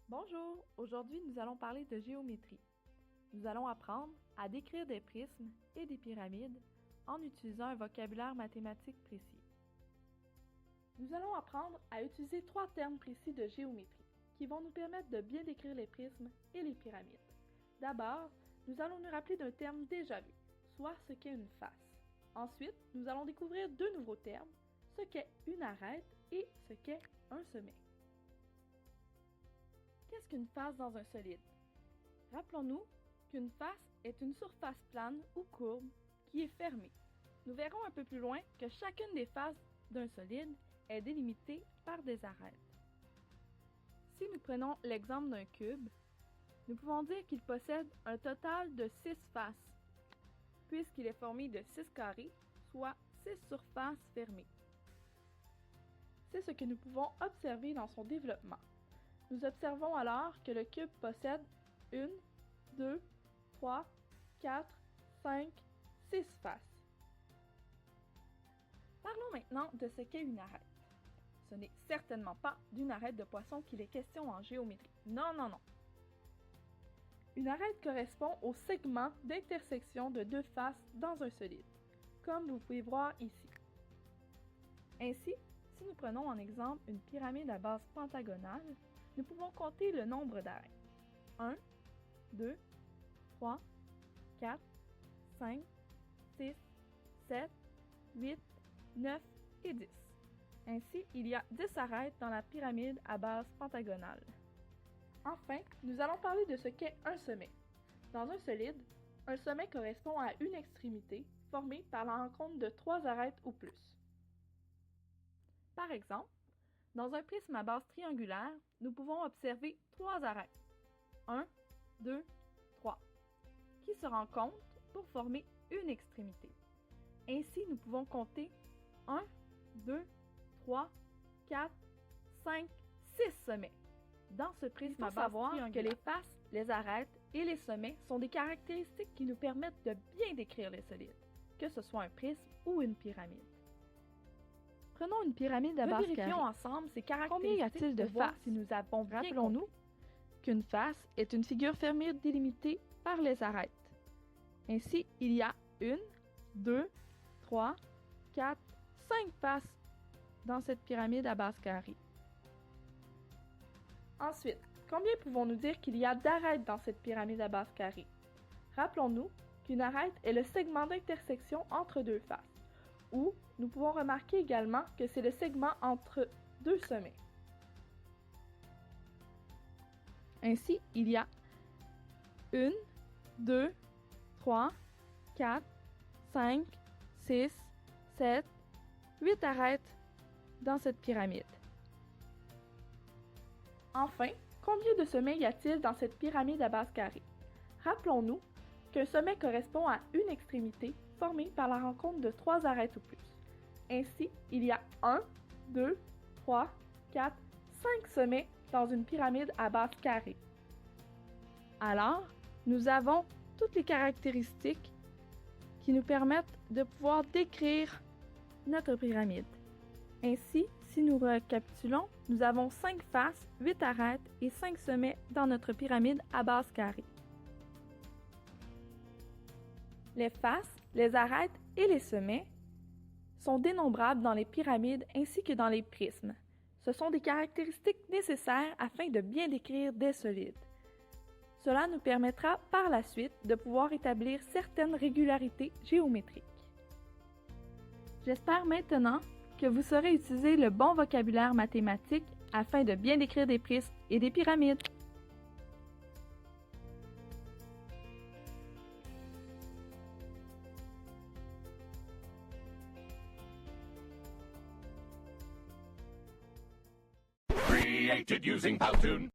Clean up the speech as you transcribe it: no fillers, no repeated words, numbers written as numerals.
Bonjour, aujourd'hui nous allons parler de géométrie. Nous allons apprendre à décrire des prismes et des pyramides en utilisant un vocabulaire mathématique précis. Nous allons apprendre à utiliser 3 termes précis de géométrie qui vont nous permettre de bien décrire les prismes et les pyramides. D'abord, nous allons nous rappeler d'un terme déjà vu, soit ce qu'est une face. Ensuite, nous allons découvrir 2 nouveaux termes, ce qu'est une arête et ce qu'est un sommet. Qu'est-ce qu'une face dans un solide? Rappelons-nous qu'une face est une surface plane ou courbe qui est fermée. Nous verrons un peu plus loin que chacune des faces d'un solide est délimitée par des arêtes. Si nous prenons l'exemple d'un cube, nous pouvons dire qu'il possède un total de 6 faces, puisqu'il est formé de 6 carrés, soit 6 surfaces fermées. C'est ce que nous pouvons observer dans son développement. Nous observons alors que le cube possède 1, 2, 3, 4, 5, 6 faces. Parlons maintenant de ce qu'est une arête. Ce n'est certainement pas d'une arête de poisson qu'il est question en géométrie. Non, non, non. Une arête correspond au segment d'intersection de 2 faces dans un solide, comme vous pouvez voir ici. Ainsi, si nous prenons en exemple une pyramide à base pentagonale, nous pouvons compter le nombre d'arêtes. 1, 2, 3, 4, 5, 6, 7, 8, 9 et 10. Ainsi, il y a 10 arêtes dans la pyramide à base pentagonale. Enfin, nous allons parler de ce qu'est un sommet. Dans un solide, un sommet correspond à une extrémité formée par la rencontre de 3 arêtes ou plus. Par exemple, dans un prisme à base triangulaire, nous pouvons observer 3 arêtes, 1, 2, 3, qui se rencontrent pour former une extrémité. Ainsi, nous pouvons compter 1, 2, 3, 4, 5, 6 sommets. Dans ce prisme à base triangulaire, que les faces, les arêtes et les sommets sont des caractéristiques qui nous permettent de bien décrire les solides, que ce soit un prisme ou une pyramide. Prenons une pyramide à base carrée. Vérifions ensemble ces caractéristiques. Combien y a-t-il de faces si nous avons bien compris? Rappelons-nous qu'une face est une figure fermée délimitée par les arêtes. Ainsi, il y a 1, 2, 3, 4, 5 faces dans cette pyramide à base carrée. Ensuite, combien pouvons-nous dire qu'il y a d'arêtes dans cette pyramide à base carrée? Rappelons-nous qu'une arête est le segment d'intersection entre 2 faces, ou nous pouvons remarquer également que c'est le segment entre 2 sommets. Ainsi, il y a 1, 2, 3, 4, 5, 6, 7, 8 arêtes dans cette pyramide. Enfin, combien de sommets y a-t-il dans cette pyramide à base carrée? Rappelons-nous qu'un sommet correspond à une extrémité formée par la rencontre de 3 arêtes ou plus. Ainsi, il y a 1, 2, 3, 4, 5 sommets dans une pyramide à base carrée. Alors, nous avons toutes les caractéristiques qui nous permettent de pouvoir décrire notre pyramide. Ainsi, si nous récapitulons, nous avons 5 faces, 8 arêtes et 5 sommets dans notre pyramide à base carrée. Les faces, les arêtes et les sommets sont dénombrables dans les pyramides ainsi que dans les prismes. Ce sont des caractéristiques nécessaires afin de bien décrire des solides. Cela nous permettra par la suite de pouvoir établir certaines régularités géométriques. J'espère maintenant que vous saurez utiliser le bon vocabulaire mathématique afin de bien décrire des prismes et des pyramides. Created using Powtoon.